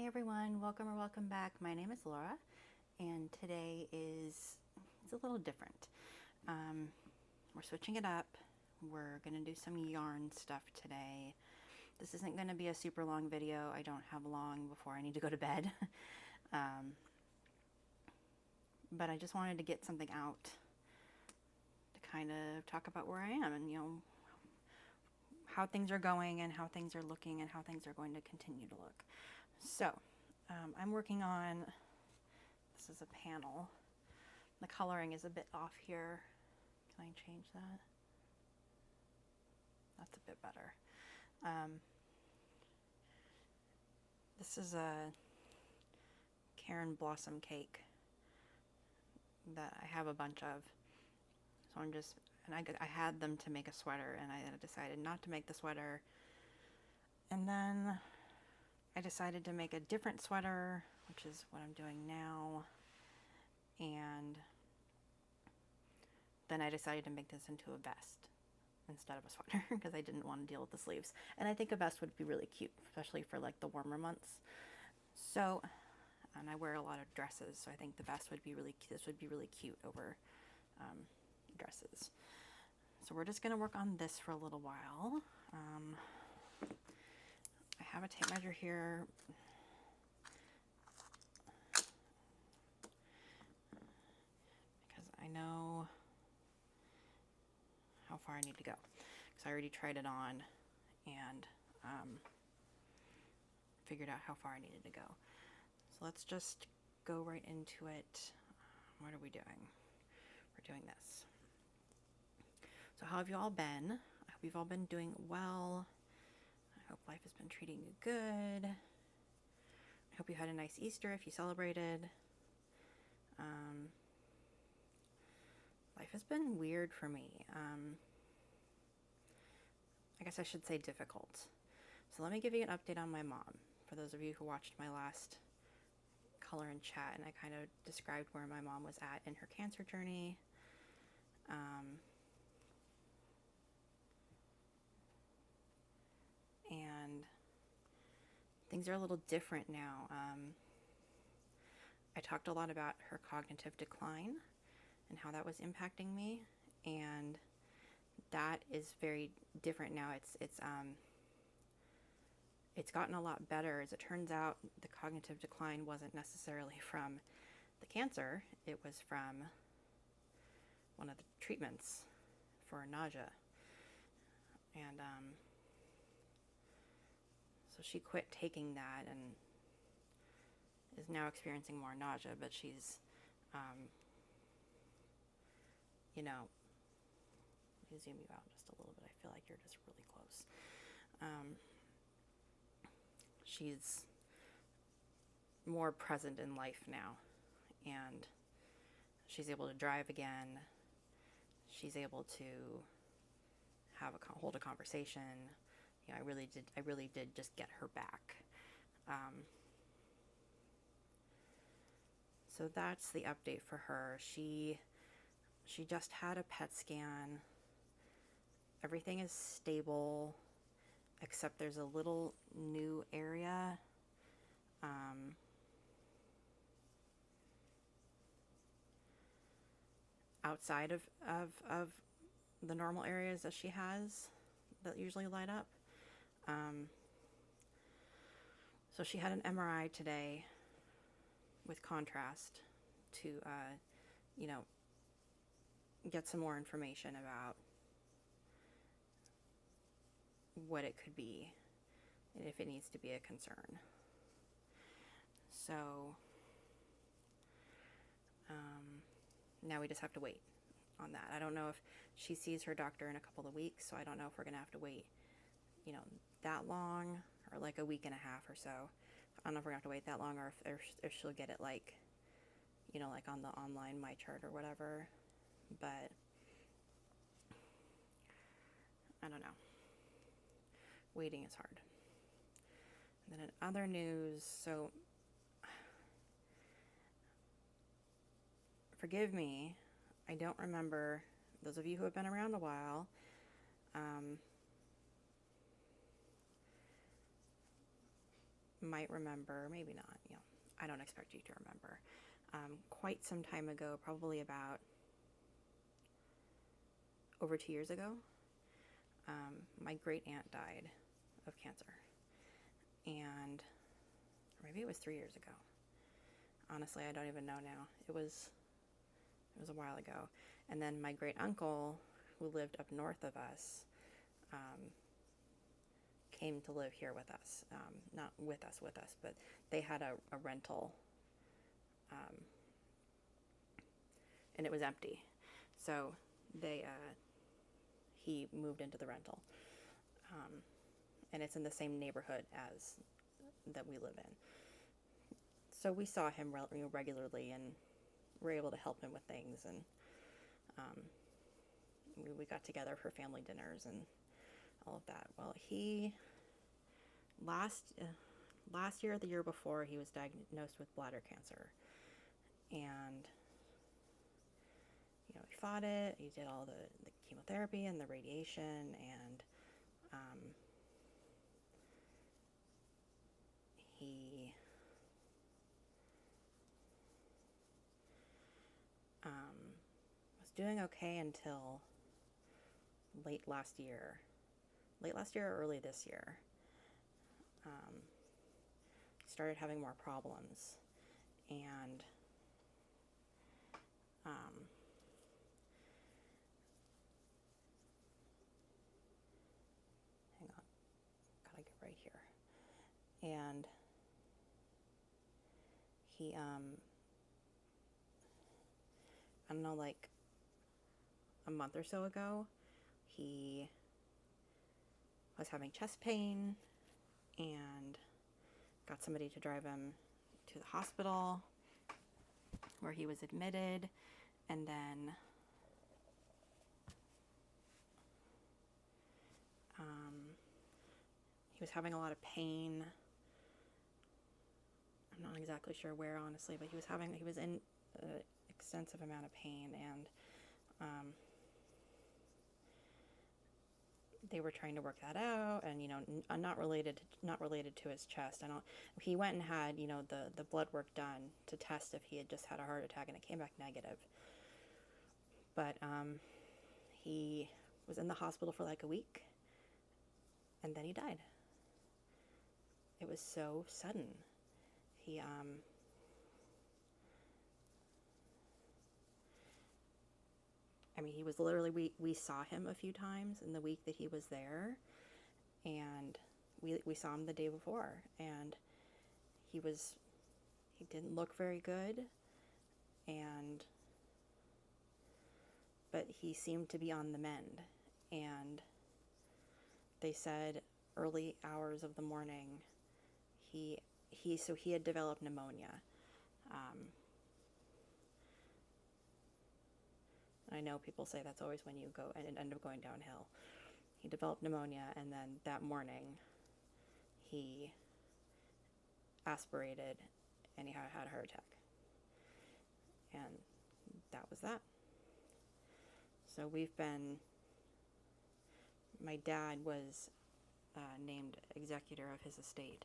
Hey everyone, welcome or welcome back. My name is Laura, and today it's a little different. We're switching it up. We're gonna do some yarn stuff today. This isn't gonna be a super long video. I don't have long before I need to go to bed. But I just wanted to get something out to kind of talk about where I am and how things are going and how things are looking and how things are going to continue to look. So I'm working on, this is a panel. The coloring is a bit off here. Can I change that? That's a bit better. This is a Caron Blossom cake that I have a bunch of. So I had them to make a sweater, and I decided not to make the sweater. And then I decided to make a different sweater, which is what I'm doing now. And then I decided to make this into a vest instead of a sweater because I didn't want to deal with the sleeves. And I think a vest would be really cute, especially for like the warmer months. So, and I wear a lot of dresses, so I think the vest would be this would be really cute over dresses. So we're just gonna work on this for a little while. I have a tape measure here. Because I know how far I need to go. Because I already tried it on and figured out how far I needed to go. So let's just go right into it. What are we doing? We're doing this. So how have you all been? I hope you've all been doing well. I hope life has been treating you good. I hope you had a nice Easter if you celebrated. Life has been weird for me. I guess I should say difficult. So let me give you an update on my mom. For those of you who watched my last color and chat, and I kind of described where my mom was at in her cancer journey. And things are a little different now. I talked a lot about her cognitive decline and how that was impacting me, and that is very different now. It's gotten a lot better. As it turns out, the cognitive decline wasn't necessarily from the cancer. It was from one of the treatments for nausea. And so she quit taking that and is now experiencing more nausea, but she's, let me zoom you out just a little bit. I feel like you're just really close. She's more present in life now, and she's able to drive again. She's able to hold a conversation. I really did just get her back. So that's the update for her. She just had a PET scan. Everything is stable, except there's a little new area. Outside of the normal areas that she has that usually light up. So she had an MRI today with contrast to, get some more information about what it could be and if it needs to be a concern. So now we just have to wait on that. I don't know if she sees her doctor in a couple of weeks, so I don't know if we're gonna have to wait, that long, or like a week and a half or so. I don't know if we're gonna have to wait that long, or if she'll get it like on the online MyChart or whatever. But I don't know. Waiting is hard. And then in other news, so forgive me, I don't remember, those of you who have been around a while, might remember, maybe not, I don't expect you to remember, quite some time ago, probably about over 2 years ago, my great aunt died of cancer. And maybe it was 3 years ago. Honestly, I don't even know now. It was a while ago. And then my great uncle, who lived up north of us, came to live here with us. Not with us, but they had a rental, and it was empty. So he moved into the rental. And it's in the same neighborhood as that we live in. So we saw him regularly, and were able to help him with things, and we got together for family dinners and all of that. Well, he last year or the year before, he was diagnosed with bladder cancer, and he fought it. He did all the chemotherapy and the radiation, and he was doing okay until late last year or early this year. He started having more problems, and hang on, gotta get right here. And he, I don't know, like a month or so ago, he was having chest pain and got somebody to drive him to the hospital where he was admitted, and then he was having a lot of pain. I'm not exactly sure where, honestly, but he was in an extensive amount of pain, and they were trying to work that out, and not related to his chest. He went and had the blood work done to test if he had just had a heart attack, and it came back negative. But he was in the hospital for like a week, and then he died. It was so sudden. He he was literally, we saw him a few times in the week that he was there, and we saw him the day before, and he didn't look very good, but he seemed to be on the mend, and they said early hours of the morning, he had developed pneumonia. I know people say that's always when you go and end up going downhill. He developed pneumonia, and then that morning he aspirated, and he had a heart attack. And that was that. So my dad was named executor of his estate,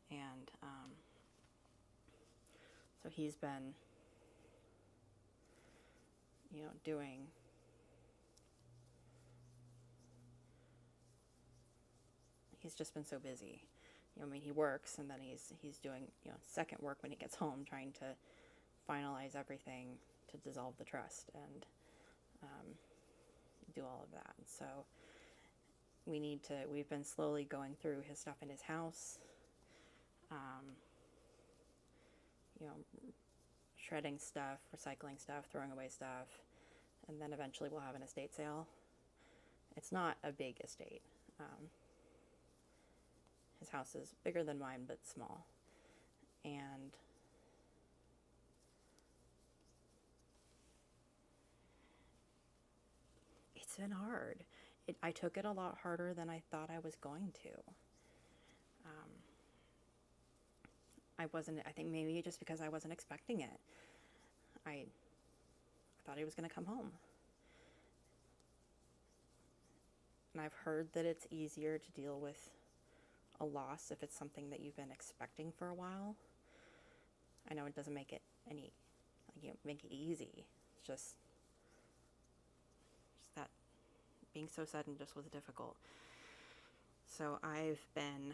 and so he's been he's just been so busy. He works, and then he's doing second work when he gets home, trying to finalize everything to dissolve the trust and do all of that. So we've been slowly going through his stuff in his house, shredding stuff, recycling stuff, throwing away stuff, and then eventually we'll have an estate sale. It's not a big estate. His house is bigger than mine, but small. And it's been hard. I took it a lot harder than I thought I was going to. I think maybe just because I wasn't expecting it. I thought he was going to come home. And I've heard that it's easier to deal with a loss if it's something that you've been expecting for a while. I know it doesn't make it any, like, you know, make it easy. It's just that being so sudden just was difficult. So I've been,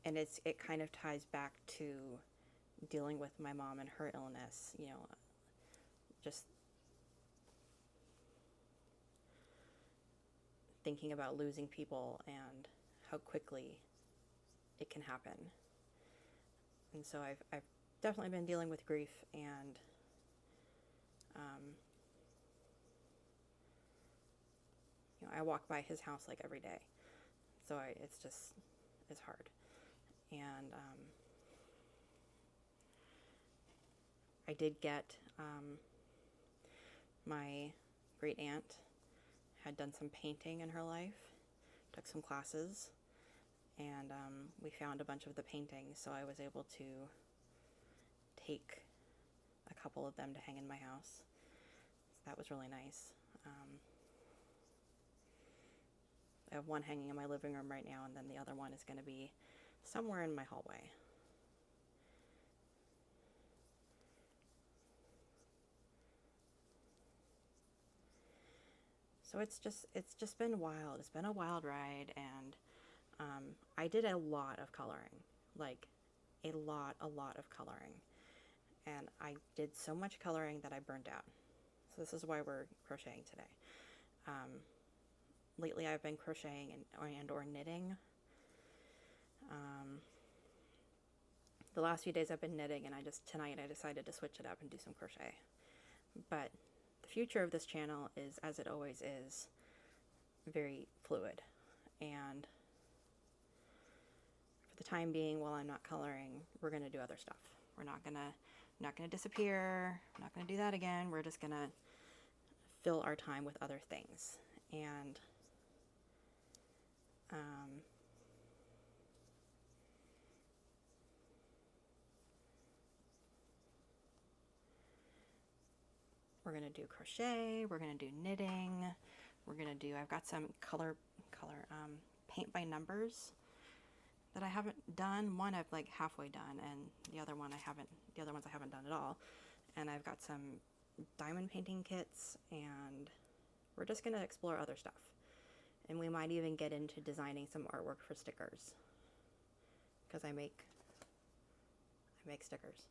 and it kind of ties back to dealing with my mom and her illness, you know, just thinking about losing people and how quickly it can happen. And so I've definitely been dealing with grief, and you know, I walk by his house like every day, so it's hard. And I did get my great aunt had done some painting in her life, took some classes, and we found a bunch of the paintings, so I was able to take a couple of them to hang in my house. So that was really nice. I have one hanging in my living room right now, and then the other one is going to be somewhere in my hallway. So it's just been wild. It's been a wild ride, and I did a lot of coloring, like a lot of coloring, and I did so much coloring that I burned out. So this is why we're crocheting today. Lately I've been crocheting and or knitting. The last few days I've been knitting, and tonight I decided to switch it up and do some crochet. But the future of this channel is, as it always is, very fluid. And for the time being, while I'm not coloring, we're going to do other stuff. We're not going to disappear. We're not going to do that again. We're just going to fill our time with other things. And we're going to do crochet, we're going to do knitting, I've got some color paint by numbers that I haven't done. One I've like halfway done, and the other ones I haven't done at all. And I've got some diamond painting kits, and we're just going to explore other stuff. And we might even get into designing some artwork for stickers, because I make stickers.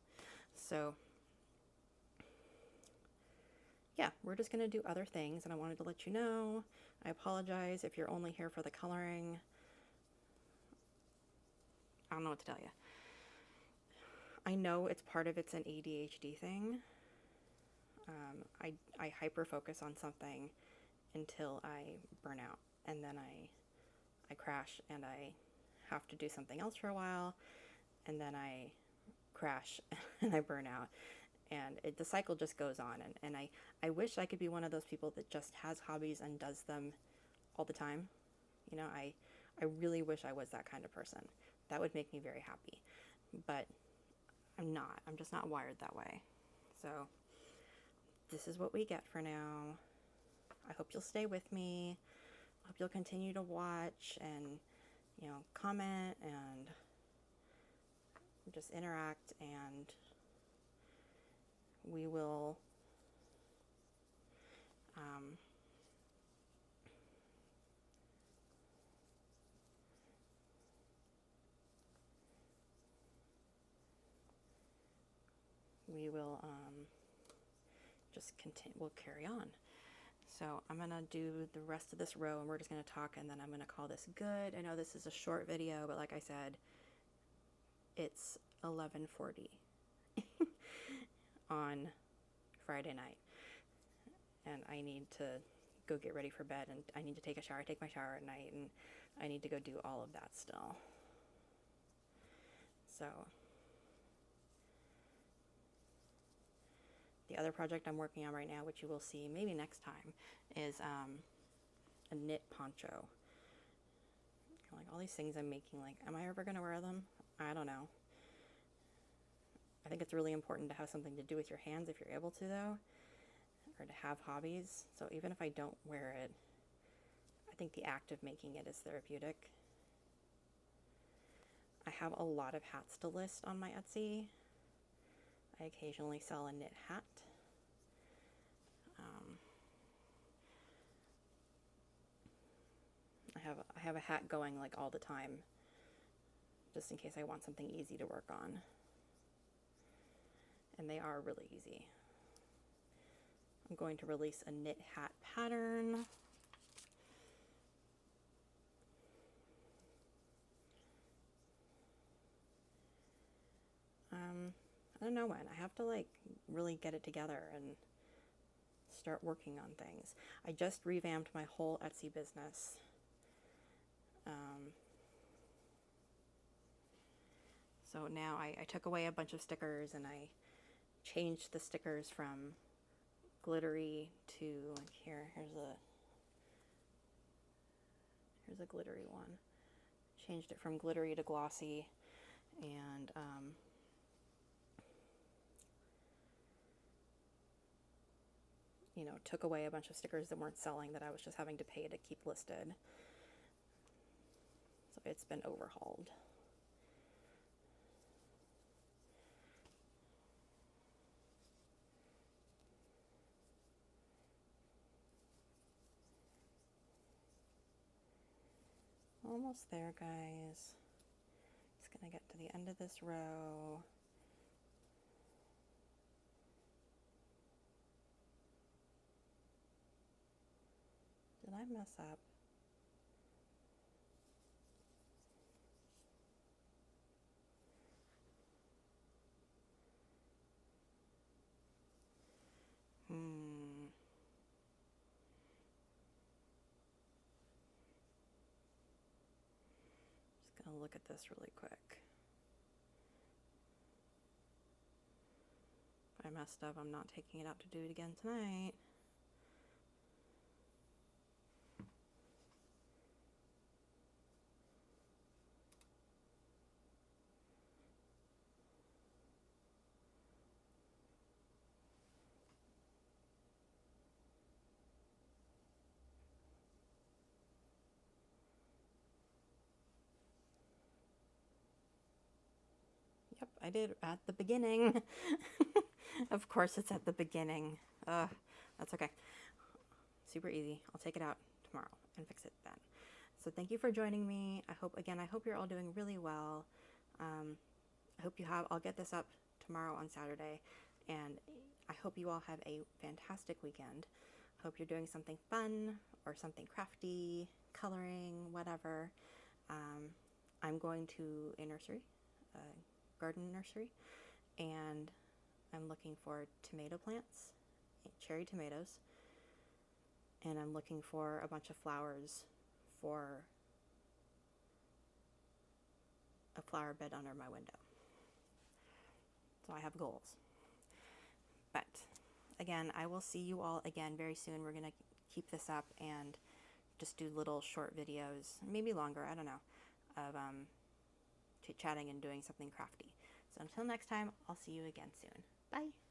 So yeah, we're just going to do other things, and I wanted to let you know. I apologize if you're only here for the coloring. I don't know what to tell you. I know it's part of it's an ADHD thing. I hyper focus on something until I burn out, and then I crash, and I have to do something else for a while, and then I crash and I burn out. And the cycle just goes on, and I wish I could be one of those people that just has hobbies and does them all the time. You know, I really wish I was that kind of person. That would make me very happy. But I'm not. I'm just not wired that way. So this is what we get for now. I hope you'll stay with me. I hope you'll continue to watch and, you know, comment and just interact, and we will just continue. We'll carry on. So I'm gonna do the rest of this row, and we're just gonna talk, and then I'm gonna call this good. I know this is a short video, but like I said, it's 11:40 on Friday night, and I need to go get ready for bed, and I need to take a shower. I take my shower at night, and I need to go do all of that still. So the other project I'm working on right now, which you will see maybe next time, is a knit poncho. Like all these things I'm making, like, am I ever going to wear them? I don't know. I think it's really important to have something to do with your hands if you're able to, though, or to have hobbies. So even if I don't wear it, think the act of making it is therapeutic. I have a lot of hats to list on my Etsy. I occasionally sell a knit hat. I have a hat going like all the time, just in case I want something easy to work on. And they are really easy. I'm going to release a knit hat pattern. I don't know when. I have to like really get it together and start working on things. I just revamped my whole Etsy business. So now I took away a bunch of stickers and I changed the stickers from glittery to here's a glittery one. Changed it from glittery to glossy, and you know, took away a bunch of stickers that weren't selling that I was just having to pay to keep listed. So it's been overhauled. Almost there, guys. Just gonna get to the end of this row. Did I mess up? Just gonna look at this really quick. If I messed up, I'm not taking it out to do it again tonight. Yep, I did at the beginning. Of course it's at the beginning. That's okay. Super easy. I'll take it out tomorrow and fix it then. So thank you for joining me. I hope you're all doing really well. I hope I'll get this up tomorrow on Saturday, and I hope you all have a fantastic weekend. Hope you're doing something fun or something crafty, coloring, whatever. I'm going to a nursery, garden nursery, and I'm looking for tomato plants, cherry tomatoes, and I'm looking for a bunch of flowers for a flower bed under my window. So I have goals. But again, I will see you all again very soon. We're going to keep this up and just do little short videos, maybe longer, I don't know, of chit-chatting and doing something crafty. So until next time, I'll see you again soon. Bye.